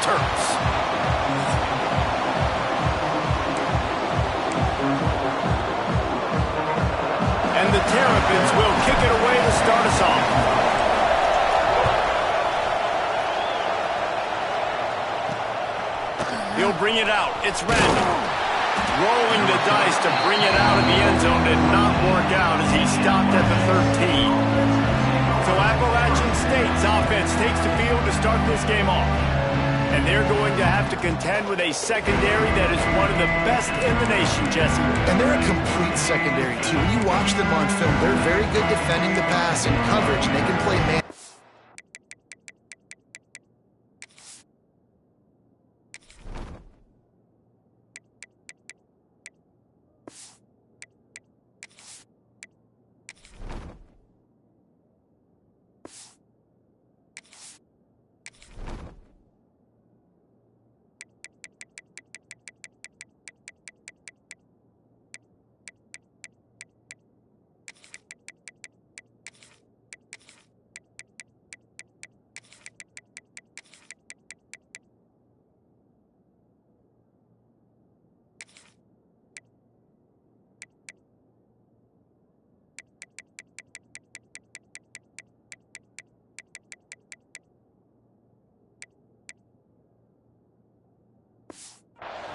Terps. And the Terrapins will kick it away to start us off. He'll bring it out. It's random. Rolling the dice to bring it out of the end zone did not work out as he stopped at the 13. So Appalachian State's offense takes the field to start this game off. And they're going to have to contend with a secondary that is one of the best in the nation, Jesse. And they're a complete secondary, too. When you watch them on film, they're very good defending the pass and coverage, and they can play man.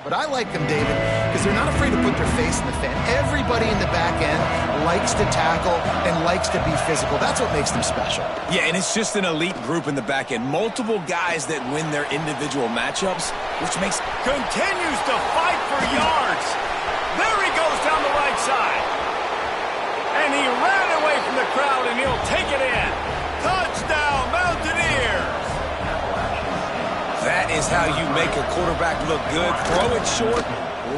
But I like them, David, because they're not afraid to put their face in the fan. Everybody in the back end likes to tackle and likes to be physical. That's what makes them special. Yeah, and it's just an elite group in the back end. Multiple guys that win their individual matchups, which makes... Continues to fight for yards. There he goes down the right side. And he ran away from the crowd, and he'll take it in. Touchdown, Mountaineers. That is how you make a quarterback look good. Throw it short,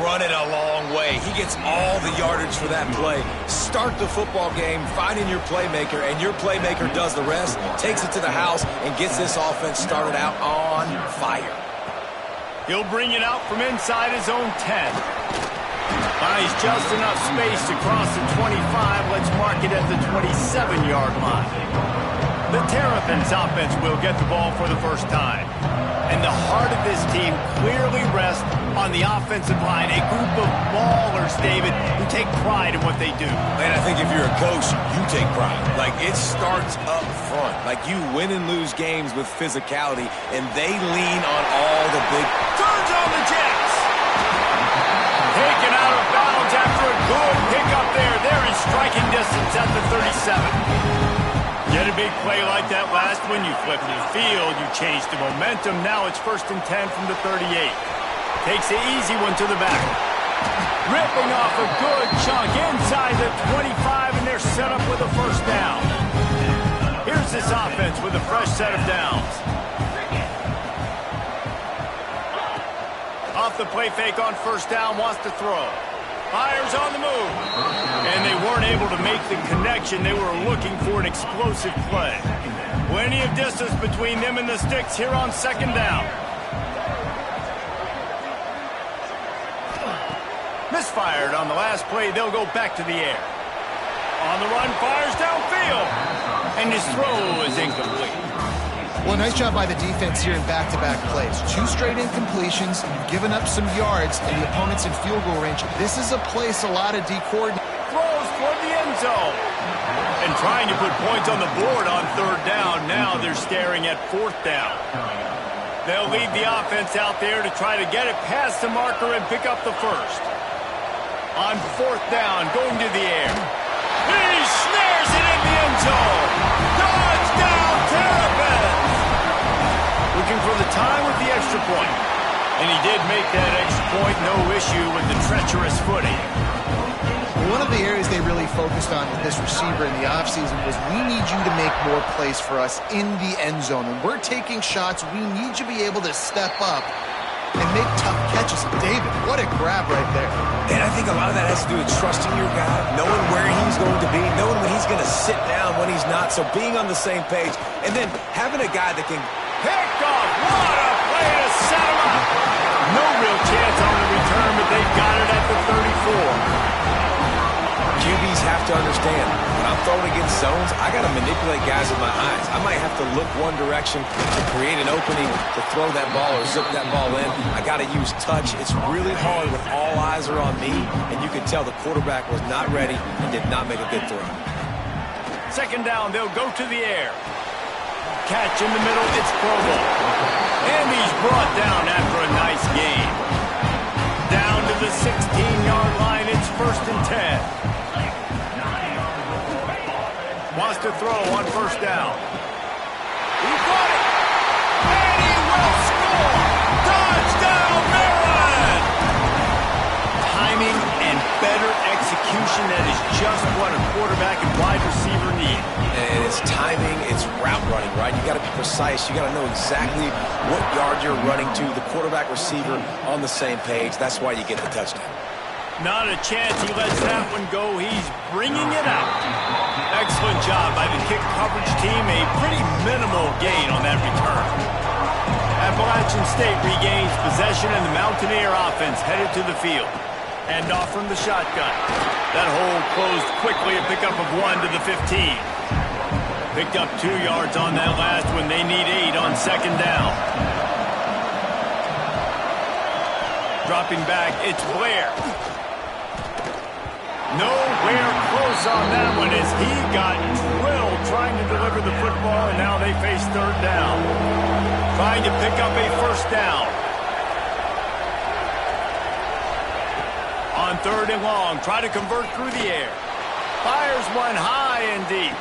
run it a long way. He gets all the yardage for that play. Start the football game finding your playmaker, and your playmaker does the rest, takes it to the house, and gets this offense started out on fire. He'll bring it out from inside his own 10. Buys just enough space to cross the 25. Let's mark it at the 27-yard line. The Terrapins offense will get the ball for the first time. And the heart of this team clearly rests on the offensive line, a group of ballers, David, who take pride in what they do. And I think if you're a coach, you take pride. Like, it starts up front. Like, you win and lose games with physicality, and they lean on all the big... Turns on the Jets! Taken out of bounds after a good pickup there. They're in striking distance at the 37. Get a big play like that last one, you flip the field, you change the momentum. Now it's 1st and 10 from the 38. Takes the easy one to the back. Ripping off a good chunk inside the 25, and they're set up with a first down. Here's this offense with a fresh set of downs. Off the play fake on first down, wants to throw. Fires on the move. And they weren't able to make the connection. They were looking for an explosive play. Plenty of distance between them and the sticks here on 2nd down. Misfired on the last play. They'll go back to the air. On the run, fires downfield. And his throw is incomplete. Well, nice job by the defense here in back-to-back plays. 2 straight incompletions, you've given up some yards, and the opponent's in field goal range. This is a place a lot of D-coordination. Throws toward the end zone. And trying to put points on the board on 3rd down. Now they're staring at 4th down. They'll lead the offense out there to try to get it past the marker and pick up the first. On 4th down, going to the air. He snares it in the end zone. Touchdown, Terrapins! Looking for the time with the extra point. And he did make that extra point, no issue with the treacherous footing. One of the areas they really focused on with this receiver in the offseason was we need you to make more plays for us in the end zone. When we're taking shots, we need you to be able to step up and make tough catches. David, what a grab right there. And I think a lot of that has to do with trusting your guy, knowing where he's going to be, knowing when he's going to sit down, when he's not. So being on the same page, and then having a guy that can... Picked off! What a play to set him up! No real chance on the return, but they got it at the 34. QBs have to understand, when I'm throwing against zones, I got to manipulate guys with my eyes. I might have to look one direction to create an opening to throw that ball or zip that ball in. I got to use touch. It's really hard when all eyes are on me, and you can tell the quarterback was not ready and did not make a good throw. Second down, they'll go to the air. Catch in the middle, it's Provo. And he's brought down after a nice game. Down to the 16-yard line, it's 1st and 10. Wants to throw on 1st down. He got it! And he will score! Touchdown, Maryland! Timing and better execution, that is just what a quarterback and wide receiver need. And it's timing, it's route running, right? You got to be precise. You got to know exactly what yard you're running to. The quarterback receiver on the same page. That's why you get the touchdown. Not a chance he lets that one go. He's bringing it out. Excellent job by the kick coverage team. A pretty minimal gain on that return. Appalachian State regains possession, and the Mountaineer offense headed to the field. Hand off from the shotgun. That hole closed quickly, a pickup of 1 to the 15. Picked up 2 yards on that last one. They need 8 on 2nd down. Dropping back, it's Blair. Nowhere close on that one as he got drilled trying to deliver the football, and now they face 3rd down. Trying to pick up a 1st down. On 3rd and long, try to convert through the air. Fires one high and deep.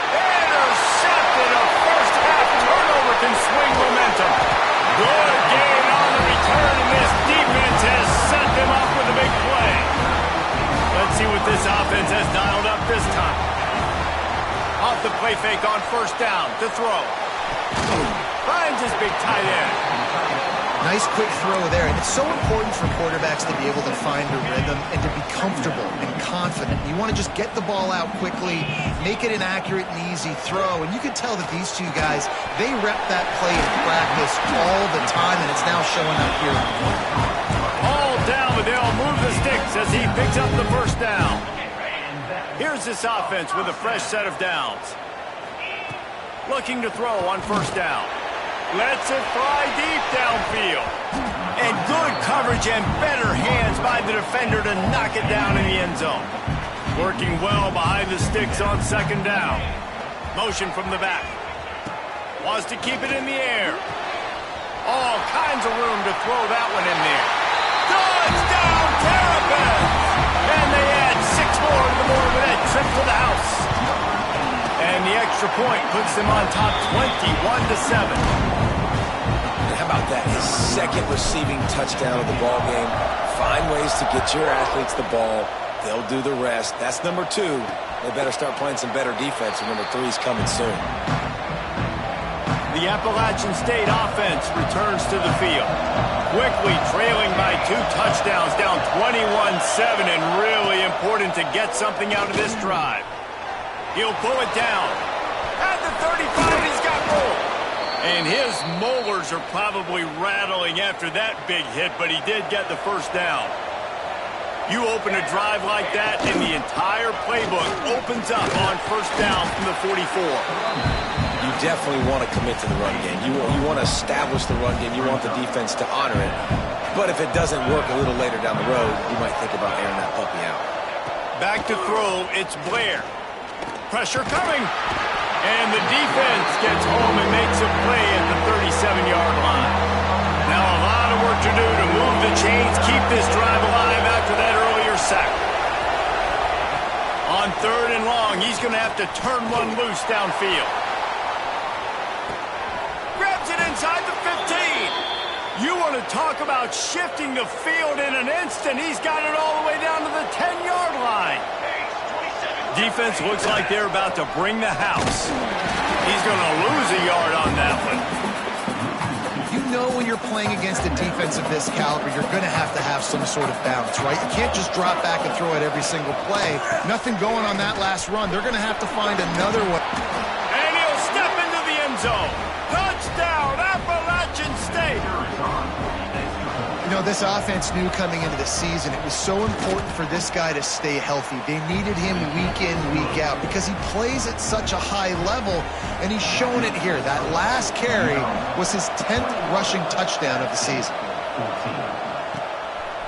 Intercepted. A first-half turnover can swing momentum. Good gain on the return, and this defense has set them up with a big play. Let's see what this offense has dialed up this time. Off the play fake on 1st down to throw. Finds his big tight end. Nice quick throw there, and it's so important for quarterbacks to be able to find a rhythm and to be comfortable and confident. You want to just get the ball out quickly, make it an accurate and easy throw, and you can tell that these two guys, they rep that play in practice all the time, and it's now showing up here. All down, but they'll move the sticks as he picks up the 1st down. Here's this offense with a fresh set of downs. Looking to throw on 1st down. Lets it fly deep downfield. And good coverage and better hands by the defender to knock it down in the end zone. Working well behind the sticks on 2nd down. Motion from the back. Wants to keep it in the air. All kinds of room to throw that one in there. Touchdown, Terrapins! And they add 6 more to the board with that trip to the house. And the extra point puts them on top 21-7. How about that? His 2nd receiving touchdown of the ball game. Find ways to get your athletes the ball. They'll do the rest. That's number 2. They better start playing some better defense, and number 3 is coming soon. The Appalachian State offense returns to the field. Quickly trailing by 2 touchdowns, down 21-7, and really important to get something out of this drive. He'll pull it down. At the 35, he's got room. And his molars are probably rattling after that big hit, but he did get the 1st down. You open a drive like that, and the entire playbook opens up on 1st down from the 44. You definitely want to commit to the run game. You want to establish the run game. You want the defense to honor it. But if it doesn't work a little later down the road, you might think about airing that puppy out. Back to throw, it's Blair. Pressure coming. And the defense gets home and makes a play at the 37-yard line. Now a lot of work to do to move the chains, keep this drive alive after that earlier sack. On 3rd and long, he's going to have to turn one loose downfield. Grabs it inside the 15. You want to talk about shifting the field in an instant. He's got it all the way down to the 10-yard line. Defense looks like they're about to bring the house. He's going to lose a yard on that one. You know when you're playing against a defense of this caliber, you're going to have some sort of bounce, right? You can't just drop back and throw it every single play. Nothing going on that last run. They're going to have to find another one. And he'll step into the end zone. Touchdown, Appalachian State. You know, this offense knew coming into the season it was so important for this guy to stay healthy. They needed him week in, week out because he plays at such a high level, and he's shown it here. That last carry was his 10th rushing touchdown of the season.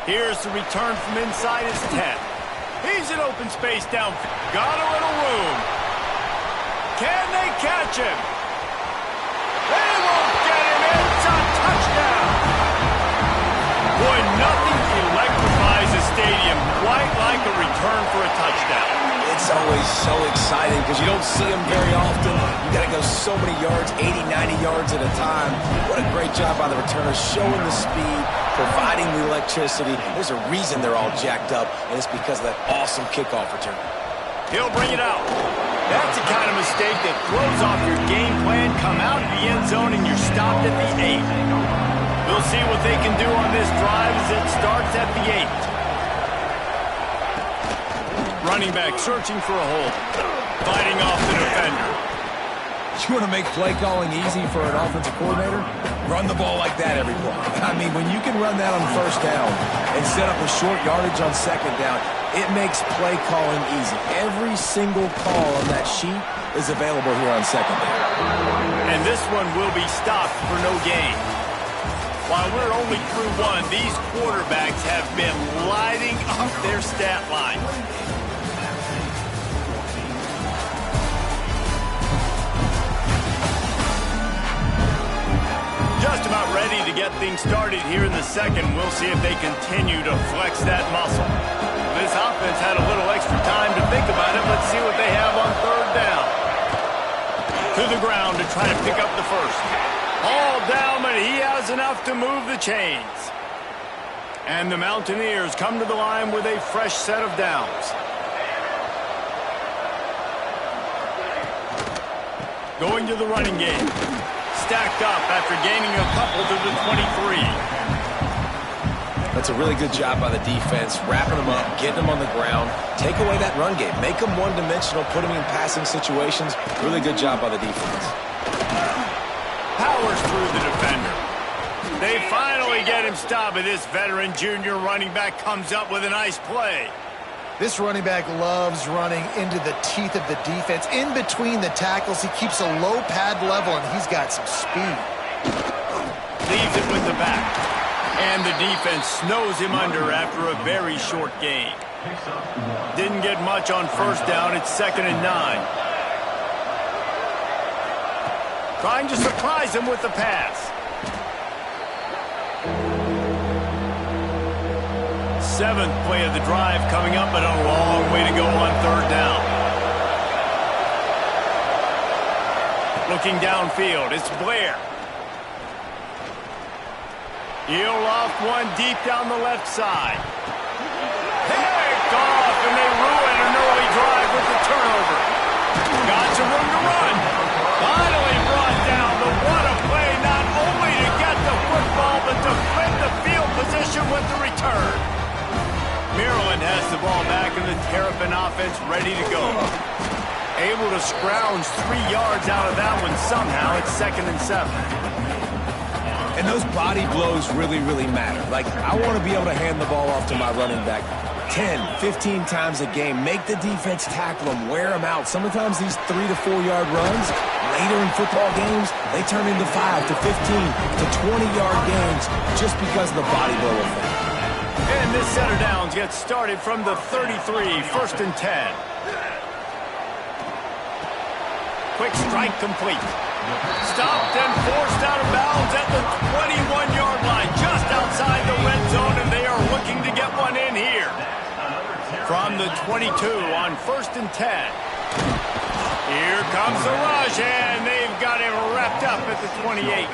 Here's the return from inside his 10. He's in open space down. Got a little room. Can they catch him? They won't get him. It's a touchdown. Boy, nothing electrifies a stadium quite like a return for a touchdown. It's always so exciting because you don't see them very often. You got to go so many yards, 80, 90 yards at a time. What a great job by the returners, showing the speed, providing the electricity. There's a reason they're all jacked up, and it's because of that awesome kickoff return. He'll bring it out. That's the kind of mistake that throws off your game plan. Come out of the end zone and you're stopped at the 8. We'll see what they can do on this drive as it starts at the 8. Running back searching for a hole. Fighting off the defender. You want to make play calling easy for an offensive coordinator? Run the ball like that every play. I mean, when you can run that on first down and set up a short yardage on second down, it makes play calling easy. Every single call on that sheet is available here on second down. And this one will be stopped for no gain. While we're only through one, these quarterbacks have been lighting up their stat line. Just about ready to get things started here in the second. We'll see if they continue to flex that muscle. This offense had a little extra time to think about it. Let's see what they have on third down. To the ground to try to pick up the first. All down, but he has enough to move the chains. And the Mountaineers come to the line with a fresh set of downs. Going to the running game. Stacked up after gaining a couple to the 23. That's a really good job by the defense, wrapping them up, getting them on the ground. Take away that run game. Make them one-dimensional, put them in passing situations. Really good job by the defense. Powers through the defender. They finally get him stopped, but this veteran junior running back comes up with a nice play. This running back loves running into the teeth of the defense. In between the tackles, he keeps a low pad level, and he's got some speed. Leaves it with the back. And the defense snows him under after a very short gain. Didn't get much on first down. It's 2nd and 9. Trying to surprise him with the pass. 7th play of the drive coming up, but a long way to go on third down. Looking downfield, it's Blair. He'll off one deep down the left side. Picked off, and they ruin an early drive with the turnover. Got some room to run. Finally brought down, but what a play, not only to get the football, but to flip the field position with the return. Maryland has the ball back, and the Terrapin offense ready to go. Able to scrounge 3 yards out of that one somehow. It's 2nd and 7. And those body blows really, really matter. Like, I want to be able to hand the ball off to my running back 10, 15 times a game. Make the defense tackle them, wear them out. Sometimes these 3 to 4 yard runs, later in football games, they turn into 5 to 15 to 20-yard gains just because of the body blow effect. And this set of downs gets started from the 33, 1st and 10. Quick strike complete. Stopped and forced out of bounds at the 21-yard line, just outside the red zone, and they are looking to get one in here. From the 22 on 1st and 10. Here comes the rush, and they've got him wrapped up at the 28.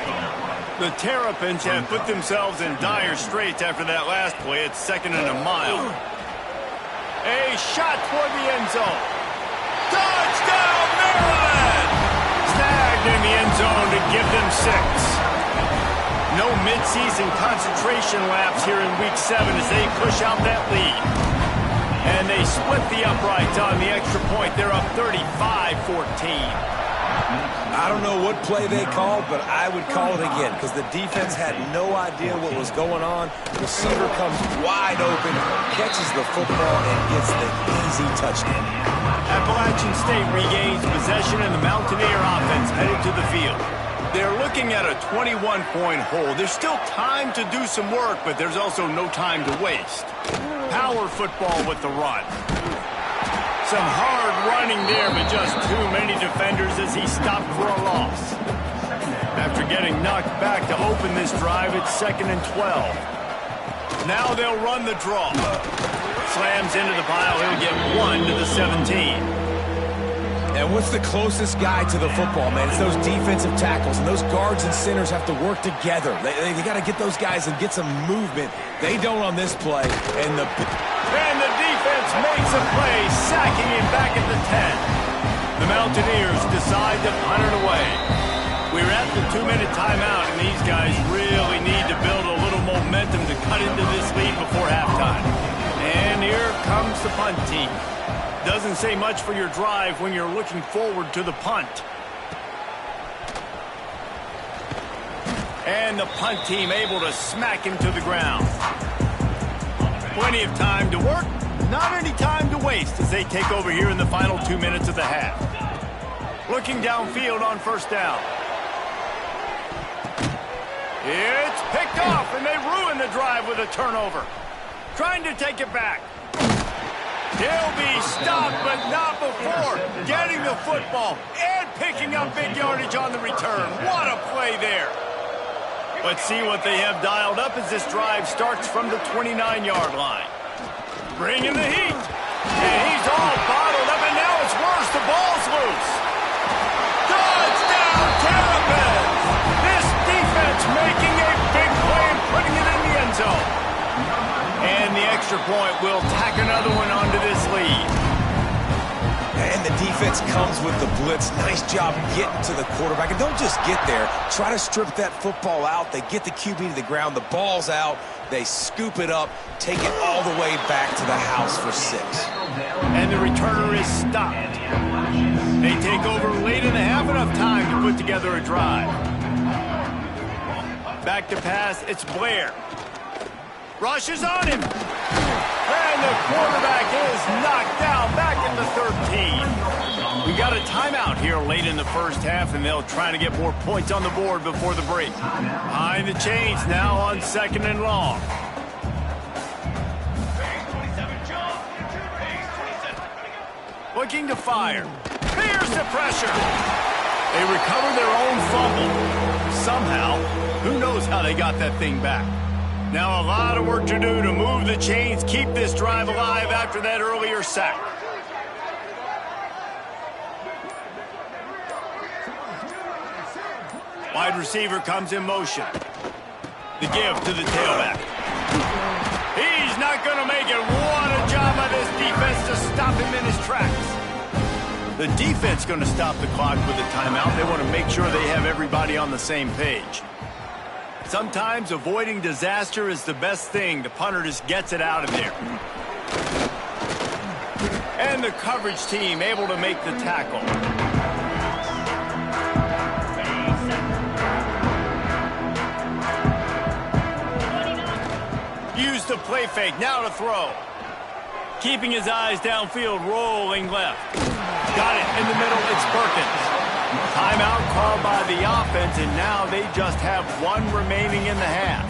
The Terrapins have put themselves in dire straits after that last play. It's 2nd and a mile. A shot toward the end zone. Touchdown, Maryland! Snagged in the end zone to give them 6. No midseason concentration laps here in Week 7 as they push out that lead. And they split the uprights on the extra point. They're up 35-14. I don't know what play they called, but I would call it again because the defense had no idea what was going on. Receiver comes wide open, catches the football, and gets the easy touchdown. Appalachian State regains possession, and the Mountaineer offense headed to the field. They're looking at a 21-point hole. There's still time to do some work, but there's also no time to waste. Power football with the run. Some hard running there, but just too many defenders as he stopped for a loss. After getting knocked back to open this drive, it's 2nd and 12. Now they'll run the draw. Slams into the pile. He'll get 1 to the 17. And what's the closest guy to the football, man? It's those defensive tackles, and those guards and centers have to work together. They got to get those guys and get some movement. They don't on this play. And the defense makes a play, sacking him back at the 10. The Mountaineers decide to punt it away. We're at the 2-minute timeout, and these guys really need to build a little momentum to cut into this lead before halftime. And here comes the punt team. Doesn't say much for your drive when you're looking forward to the punt. And the punt team able to smack him to the ground. Plenty of time to work, not any time to waste as they take over here in the final 2 minutes of the half. Looking downfield on first down. It's picked off, and they ruin the drive with a turnover. Trying to take it back. He'll be stopped, but not before getting the football and picking up big yardage on the return. What a play there. Let's see what they have dialed up as this drive starts from the 29-yard line. Bringing the heat. And he's all bottled up, and now it's worse. The ball's loose. Touchdown, Terrapins! This defense making a big play and putting it in the end zone. And the extra point will tack another one onto this lead. And the defense comes with the blitz. Nice job getting to the quarterback. And don't just get there. Try to strip that football out. They get the QB to the ground. The ball's out. They scoop it up, take it all the way back to the house for 6. And the returner is stopped. They take over late in the half, enough time to put together a drive. Back to pass, it's Blair. Rushes on him. And the quarterback is knocked down back in the 13. We got a timeout here late in the first half, and they'll try to get more points on the board before the break. Behind the chains now on 2nd and long. Looking to fire. Here's the pressure. They recover their own fumble. Somehow, who knows how they got that thing back. Now a lot of work to do to move the chains, keep this drive alive after that earlier sack. Wide receiver comes in motion. The give to the tailback. He's not going to make it. What a job by this defense to stop him in his tracks. The defense going to stop the clock with a timeout. They want to make sure they have everybody on the same page. Sometimes avoiding disaster is the best thing. The punter just gets it out of there. And the coverage team able to make the tackle. Use the play fake, now to throw. Keeping his eyes downfield, rolling left. Got it in the middle, it's Perkins. Timeout called by the offense, and now they just have one remaining in the half.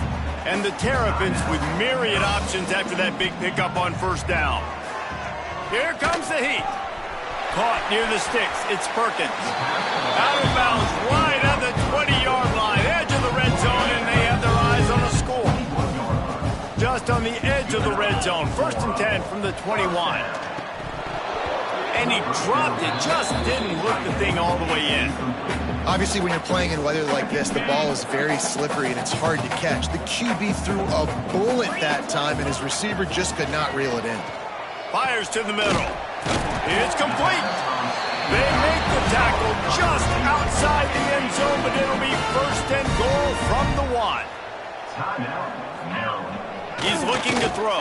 And the Terrapins with myriad options after that big pickup on first down. Here comes the heat. Caught near the sticks, it's Perkins. Out of bounds, right at the 20-yard line, edge of the red zone, and they have their eyes on a score. Just on the edge of the red zone, 1st and 10 from the 21. And he dropped it, just didn't look the thing all the way in. Obviously, when you're playing in weather like this, the ball is very slippery and it's hard to catch. The QB threw a bullet that time, and his receiver just could not reel it in. Fires to the middle. It's complete. They make the tackle just outside the end zone, but it'll be 1st and goal from the 1. He's looking to throw.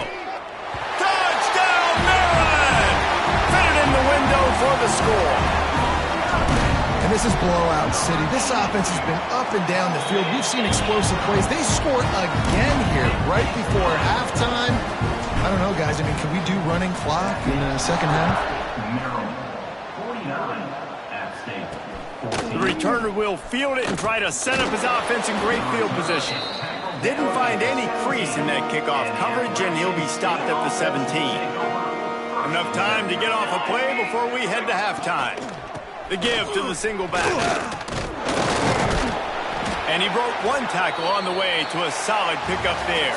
Touchdown, Maryland! Fit it in the window for the score. And this is blowout city. This offense has been up and down the field. We've seen explosive plays. They scored again here right before halftime. I don't know, guys. I mean, can we do running clock in the second half? The returner will field it and try to set up his offense in great field position. Didn't find any crease in that kickoff coverage, and he'll be stopped at the 17. Enough time to get off a play before we head to halftime. The give to the single back. And he broke one tackle on the way to a solid pickup there.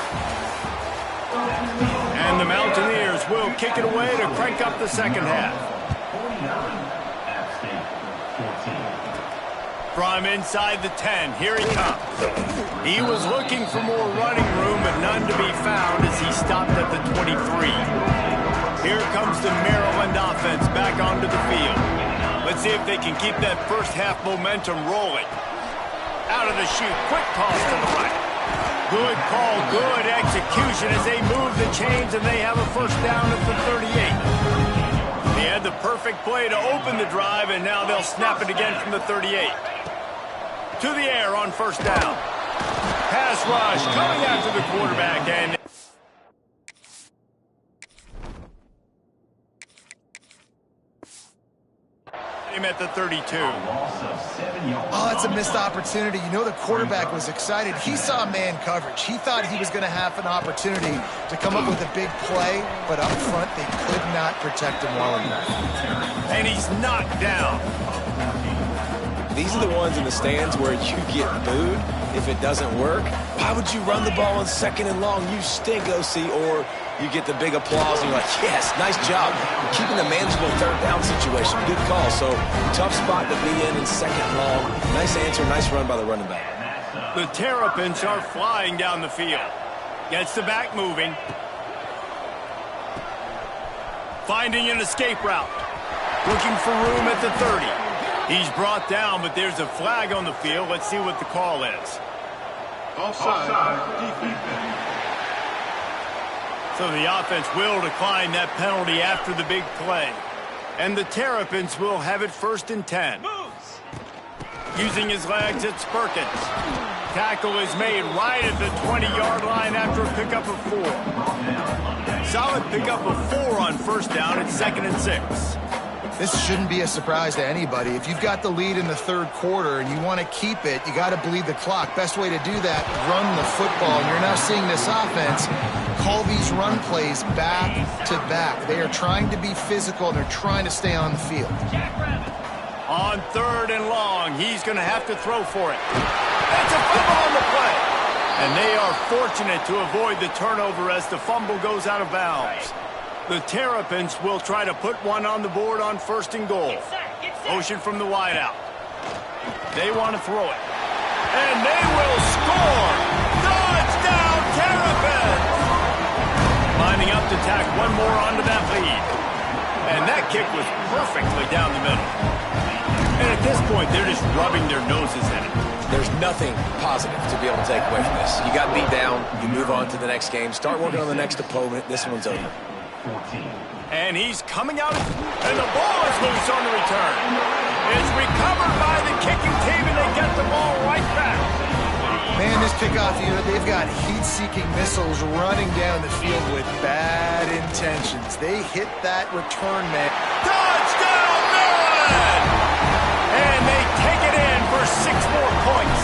And the Mountaineers will kick it away to crank up the second half. From inside the 10, here he comes. He was looking for more running room, but none to be found as he stopped at the 23. Here comes the Maryland offense back onto the field. Let's see if they can keep that first half momentum rolling. Out of the chute, quick toss to the right. Good call, good execution as they move the chains, and they have a first down at the 38. They had the perfect play to open the drive, and now they'll snap it again from the 38. To the air on first down. Pass rush coming after the quarterback, and him at the 32. Oh, that's a missed opportunity. You know the quarterback was excited. He saw man coverage. He thought he was going to have an opportunity to come up with a big play, but up front they could not protect him well enough. And he's knocked down. These are the ones in the stands where you get booed if it doesn't work. Why would you run the ball on second and long? You stink, OC. Or you get the big applause and you're like, yes, nice job. Keeping a manageable third down situation. Good call. So tough spot to be in second and long. Nice answer, nice run by the running back. The Terrapins are flying down the field. Gets the back moving. Finding an escape route. Looking for room at the 30. He's brought down, but there's a flag on the field. Let's see what the call is. Offside. So the offense will decline that penalty after the big play. And the Terrapins will have it first and 10. Using his legs, it's Perkins. Tackle is made right at the 20-yard line after a pickup of 4. Solid pickup of 4 on first down. It's second and 6. This shouldn't be a surprise to anybody. If you've got the lead in the third quarter and you want to keep it, you got to bleed the clock. Best way to do that, run the football. And you're now seeing this offense call these run plays back to back. They are trying to be physical, and they're trying to stay on the field. On third and long, he's going to have to throw for it. It's a fumble on the play. And they are fortunate to avoid the turnover as the fumble goes out of bounds. The Terrapins will try to put one on the board on first and goal. Motion from the wideout. They want to throw it. And they will score! Touchdown, Terrapins! Lining up to tack one more onto that lead. And that kick was perfectly down the middle. And at this point, they're just rubbing their noses in it. There's nothing positive to be able to take away from this. You got beat down, you move on to the next game, start working on the next opponent. This one's over. And he's coming out, and the ball is loose on the return. It's recovered by the kicking team, and they get the ball right back. Man, this kickoff unit, they've got heat-seeking missiles running down the field with bad intentions. They hit that return, man. Touchdown, Maryland! And they take it in for 6 more points.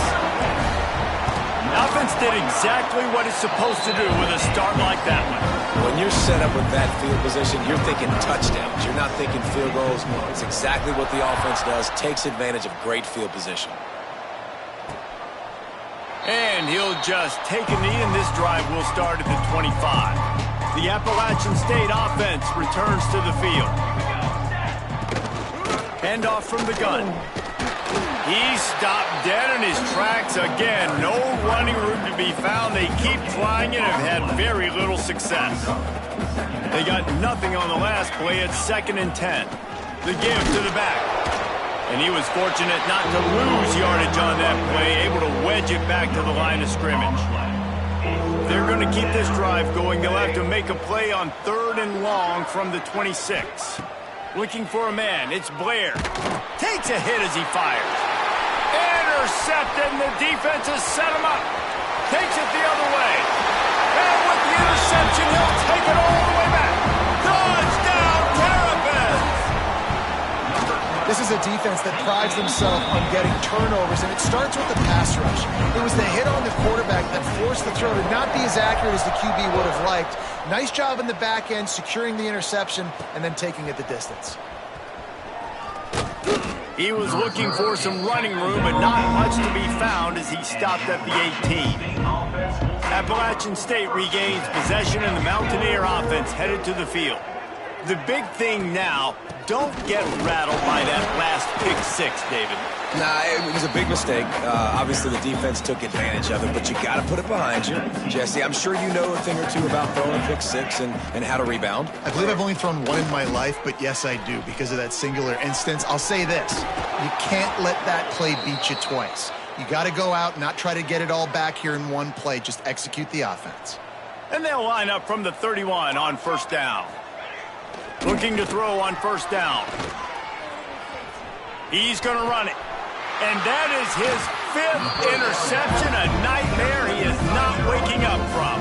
Offense did exactly what it's supposed to do with a start like that one. When you're set up with that field position, you're thinking touchdowns. You're not thinking field goals. It's exactly what the offense does. Takes advantage of great field position. And he'll just take a knee, and this drive will start at the 25. The Appalachian State offense returns to the field. Handoff from the gun. He stopped dead in his tracks again. No running room to be found. They keep trying it and have had very little success. They got nothing on the last play. It's second and 10. The give to the back. And he was fortunate not to lose yardage on that play, able to wedge it back to the line of scrimmage. They're going to keep this drive going. They'll have to make a play on third and long from the 26. Looking for a man. It's Blair. Takes a hit as he fires. Intercepted, and the defense has set him up. Takes it the other way. And with the interception, he'll take it all the way back. Touchdown, Terrapins! This is a defense that prides themselves on getting turnovers, and it starts with the pass rush. It was the hit on the quarterback that forced the throw to not be as accurate as the QB would have liked. Nice job in the back end, securing the interception, and then taking it the distance. He was looking for some running room, but not much to be found as he stopped at the 18. Appalachian State regains possession, and the Mountaineer offense headed to the field. The big thing now, don't get rattled by that last pick six, David. Nah, it was a big mistake. Obviously, the defense took advantage of it, but you got to put it behind you. Jesse, I'm sure you know a thing or two about throwing a pick six and how to rebound. I believe I've only thrown one in my life, but yes, I do because of that singular instance. I'll say this. You can't let that play beat you twice. You got to go out, not try to get it all back here in one play. Just execute the offense. And they'll line up from the 31 on first down. Looking to throw on first down. He's going to run it. And that is his 5th interception, a nightmare he is not waking up from.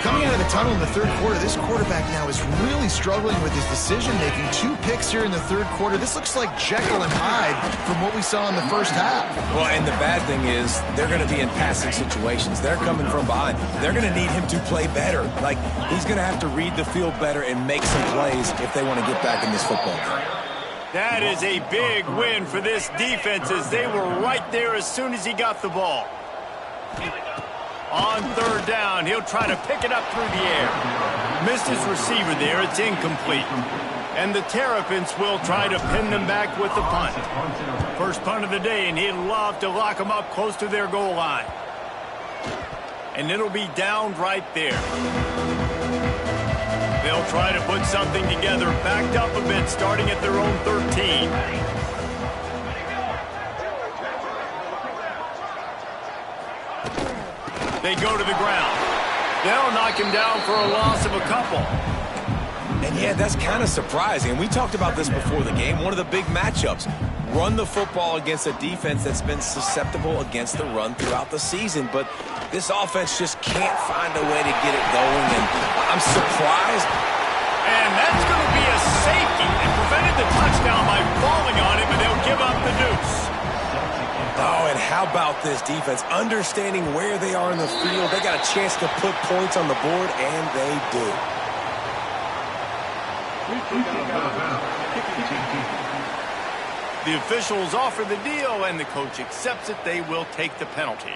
Coming out of the tunnel in the third quarter, this quarterback now is really struggling with his decision-making. 2 picks here in the third quarter. This looks like Jekyll and Hyde from what we saw in the first half. Well, and the bad thing is they're going to be in passing situations. They're coming from behind. They're going to need him to play better. Like, he's going to have to read the field better and make some plays if they want to get back in this football game. That is a big win for this defense as they were right there as soon as he got the ball. On third down, he'll try to pick it up through the air. Missed his receiver there. It's incomplete. And the Terrapins will try to pin them back with the punt. First punt of the day, and he'd love to lock them up close to their goal line. And it'll be down right there. They'll try to put something together, backed up a bit, starting at their own 13. They go to the ground. They'll knock him down for a loss of a couple. And yeah, that's kind of surprising. We talked about this before the game. One of the big matchups. Run the football against a defense that's been susceptible against the run throughout the season. But this offense just can't find a way to get it going. And I'm surprised. And that's going to be a safety. They prevented the touchdown by falling on it, but they'll give up the deuce. Oh, and how about this defense? Understanding where they are in the field. They got a chance to put points on the board, and they do. The officials offer the deal, and the coach accepts it. They will take the penalty.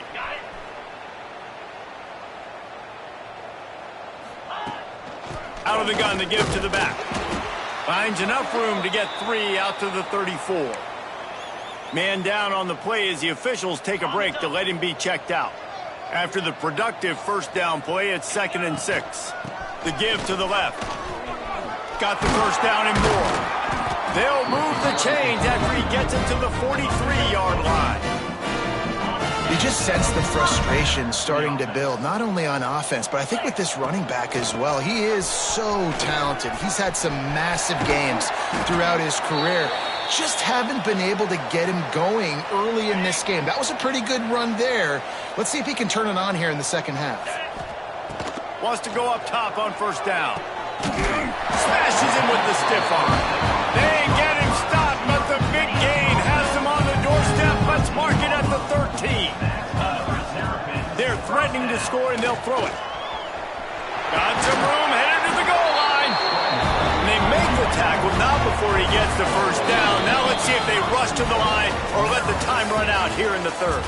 Out of the gun to give to the back. Finds enough room to get 3 out to the 34. Man down on the play as the officials take a break to let him be checked out. After the productive first down play, it's 2nd and 6. The give to the left. Got the first down and more. They'll move the chains after he gets it to the 43-yard line. You just sense the frustration starting to build, not only on offense, but I think with this running back as well. He is so talented. He's had some massive games throughout his career. Just haven't been able to get him going early in this game. That was a pretty good run there. Let's see if he can turn it on here in the second half. Wants to go up top on first down. Smashes him with the stiff arm. They get him stopped, but the big gain has him on the doorstep. Let's mark it at the 13. They're threatening to score, and they'll throw it. Got some room, headed to the goal line. And they make the tackle, not before he gets the first down. Now let's see if they rush to the line or let the time run out here in the third.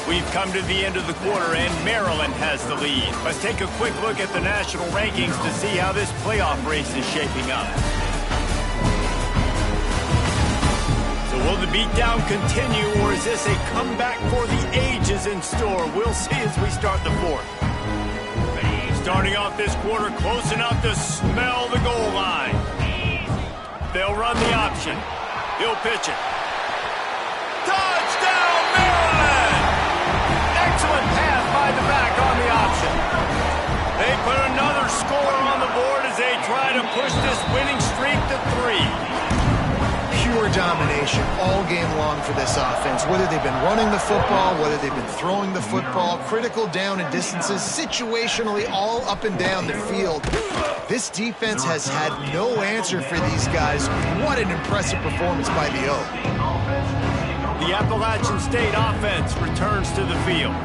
We've come to the end of the quarter, and Maryland has the lead. Let's take a quick look at the national rankings to see how this playoff race is shaping up. So will the beatdown continue, or is this a comeback for the ages in store? We'll see as we start the fourth. Starting off this quarter close enough to smell the goal line. They'll run the option. He'll pitch it. Touchdown, Maryland! Excellent pass by the back on the option. They put another score on the the board as they try to push this winning streak to 3. Pure domination all game long for this offense. Whether they've been running the football, whether they've been throwing the football, critical down and distances, situationally all up and down the field. This defense has had no answer for these guys. What an impressive performance by the O. The Appalachian State offense returns to the field.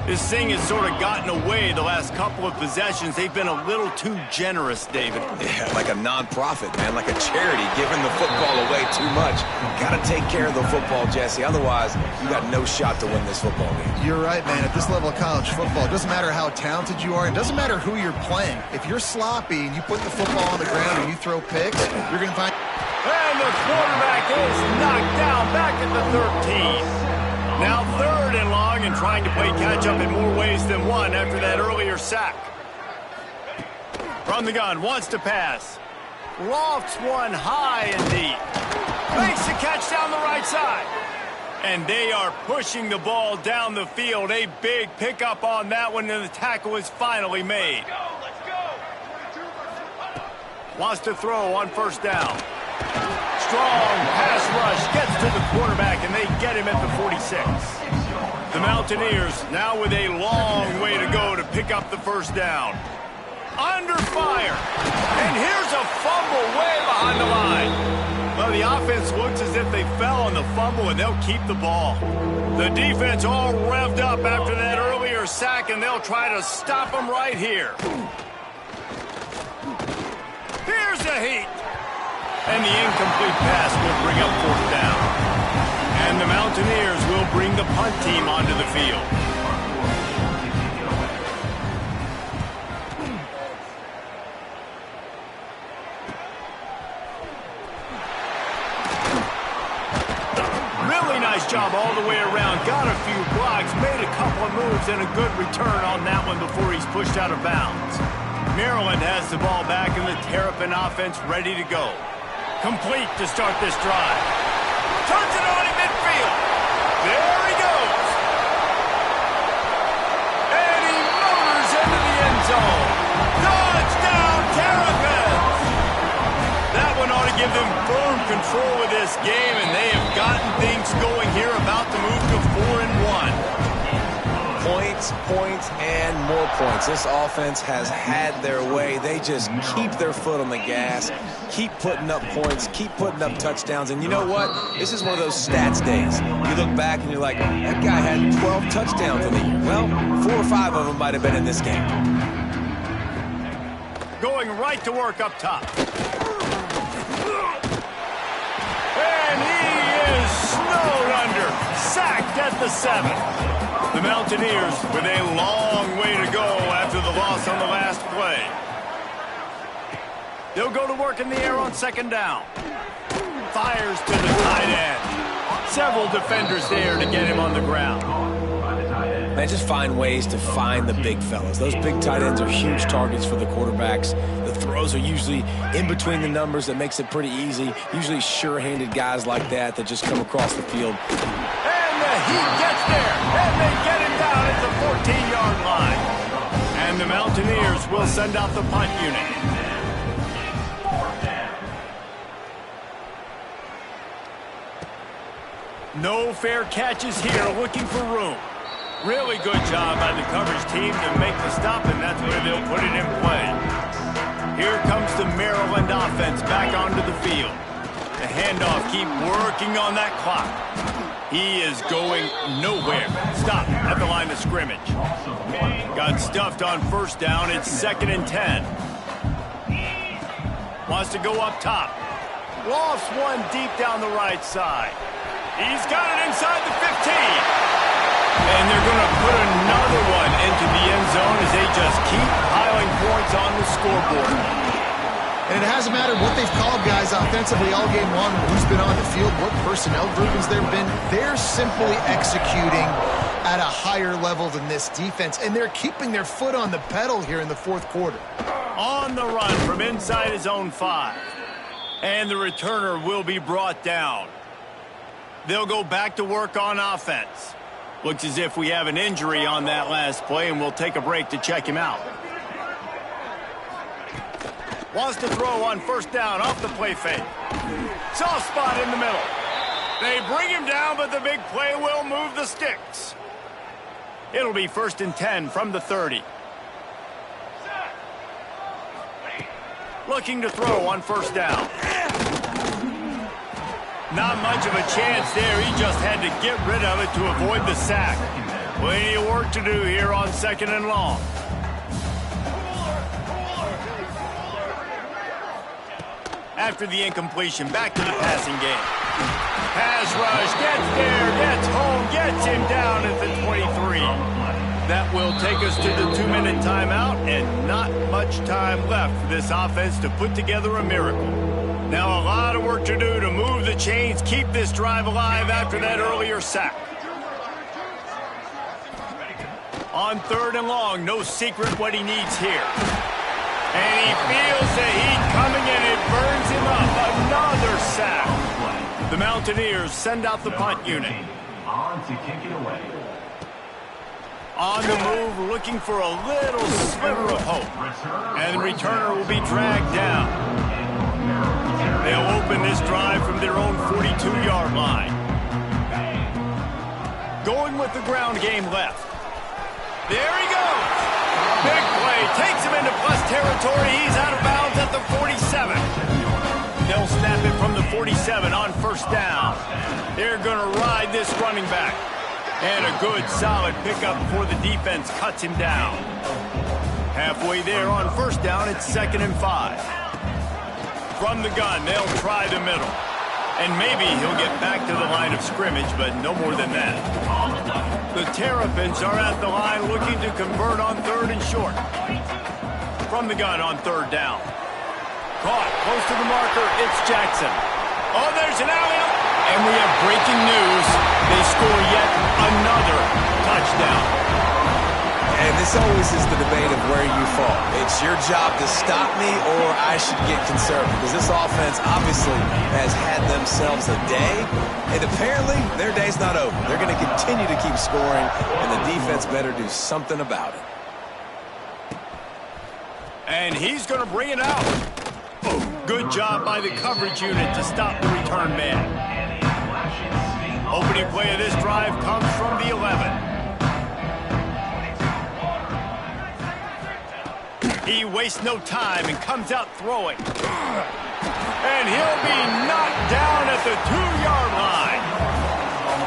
This thing has sort of gotten away the last couple of possessions. They've been a little too generous, David. Yeah, like a non-profit, man, like a charity, giving the football away too much. Got to take care of the football, Jesse. Otherwise, you got no shot to win this football game. You're right, man. At this level of college football, it doesn't matter how talented you are. It doesn't matter who you're playing. If you're sloppy and you put the football on the ground and you throw picks, you're going to find... And the quarterback is knocked down back at the 13. Now 3rd and long and trying to play catch-up in more ways than one after that earlier sack. From the gun, wants to pass. Lofts one high and deep. Makes the catch down the right side. And they are pushing the ball down the field. A big pickup on that one, and the tackle is finally made. Wants to throw on 1st down. Strong pass rush gets to the quarterback, and they get him at the 46. The Mountaineers now with a long way to go to pick up the 1st down. Under fire. And here's a fumble way behind the line. Well, the offense looks as if they fell on the fumble, and they'll keep the ball. The defense all revved up after that earlier sack, and they'll try to stop them right here. Here's a heat. And the incomplete pass will bring up 4th down. And the Mountaineers will bring the punt team onto the field. Really nice job all the way around. Got a few blocks, made a couple of moves, and a good return on that one before he's pushed out of bounds. Maryland has the ball back, and the Terrapin offense ready to go. Complete to start this drive. Turns it on in midfield. There he goes. And he motors into the end zone. Touchdown, Terrapins! That one ought to give them firm control of this game, and they have gotten things going here, about to move to 4-1. Points, points, and more points. This offense has had their way. They just keep their foot on the gas, keep putting up points, keep putting up touchdowns. And you know what? This is one of those stats days. You look back and you're like, that guy had 12 touchdowns in the year. Well, 4 or 5 of them might have been in this game. Going right to work up top. And he is snowed under. Sacked at the 7. The Mountaineers with a long way to go after the loss on the last play. They'll go to work in the air on 2nd down. Fires to the tight end. Several defenders there to get him on the ground. Man, just find ways to find the big fellas. Those big tight ends are huge targets for the quarterbacks. The throws are usually in between the numbers. That makes it pretty easy. Usually sure-handed guys like that just come across the field. He gets there, and they get him down at the 14-yard line. And the Mountaineers will send out the punt unit. No fair catches here, looking for room. Really good job by the coverage team to make the stop, and that's where they'll put it in play. Here comes the Maryland offense back onto the field. The handoff, keep working on that clock. He is going nowhere. Stop at the line of scrimmage. Got stuffed on 1st down. It's 2nd and 10. Wants to go up top. Lofts one deep down the right side. He's got it inside the 15. And they're going to put another one into the end zone as they just keep piling points on the scoreboard. And it hasn't mattered what they've called guys offensively all game long, who's been on the field, what personnel groupings there have been. They're simply executing at a higher level than this defense, and they're keeping their foot on the pedal here in the 4th quarter. On the run from inside his own 5. And the returner will be brought down. They'll go back to work on offense. Looks as if we have an injury on that last play, and we'll take a break to check him out. Wants to throw on first down off the play fake. Soft spot in the middle. They bring him down, but the big play will move the sticks. It'll be 1st and 10 from the 30. Looking to throw on first down. Not much of a chance there. He just had to get rid of it to avoid the sack. Plenty of work to do here on 2nd and long. After the incompletion, back to the passing game. Pass rush, gets there, gets home, gets him down at the 23. That will take us to the 2-minute timeout, and not much time left for this offense to put together a miracle. Now a lot of work to do to move the chains, keep this drive alive after that earlier sack. On 3rd and long, no secret what he needs here. And he feels the heat coming and it burns him up. Another sack. The Mountaineers send out the punt unit. On to kick it away. On the move, looking for a little sliver of hope. And the returner will be dragged down. They'll open this drive from their own 42-yard line. Going with the ground game left. There he goes. Big play. Takes him into plus territory. He's out of bounds at the 47. They'll snap it from the 47 on first down. They're going to ride this running back. And a good, solid pickup before the defense cuts him down. Halfway there on first down, it's 2nd and 5. From the gun, they'll try the middle. And maybe he'll get back to the line of scrimmage, but no more than that. The Terrapins are at the line looking to convert on 3rd and short. From the gun on 3rd down. Caught close to the marker, it's Jackson. Oh, there's an alley-oop. And we have breaking news. They score yet another touchdown. And this always is the debate of where you fall. It's your job to stop me or I should get conservative. Because this offense obviously has had themselves a day. And apparently their day's not over. They're going to continue to keep scoring. And the defense better do something about it. And he's going to bring it out. Oh, good job by the coverage unit to stop the return man. Opening play of this drive comes from the 11. He wastes no time and comes out throwing. And he'll be knocked down at the 2-yard line.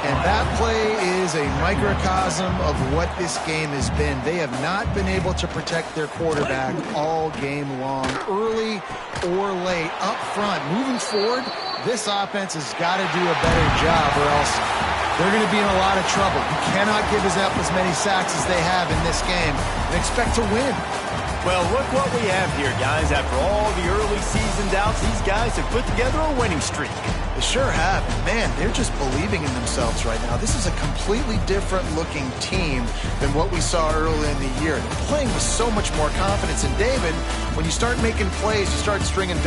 And that play is a microcosm of what this game has been. They have not been able to protect their quarterback all game long, early or late, up front. Moving forward, this offense has got to do a better job or else they're going to be in a lot of trouble. You cannot give up as many sacks as they have in this game and expect to win. Well, look what we have here, guys. After all the early season doubts, these guys have put together a winning streak. They sure have. Man, they're just believing in themselves right now. This is a completely different looking team than what we saw early in the year. They're playing with so much more confidence. And David, when you start making plays, you start stringing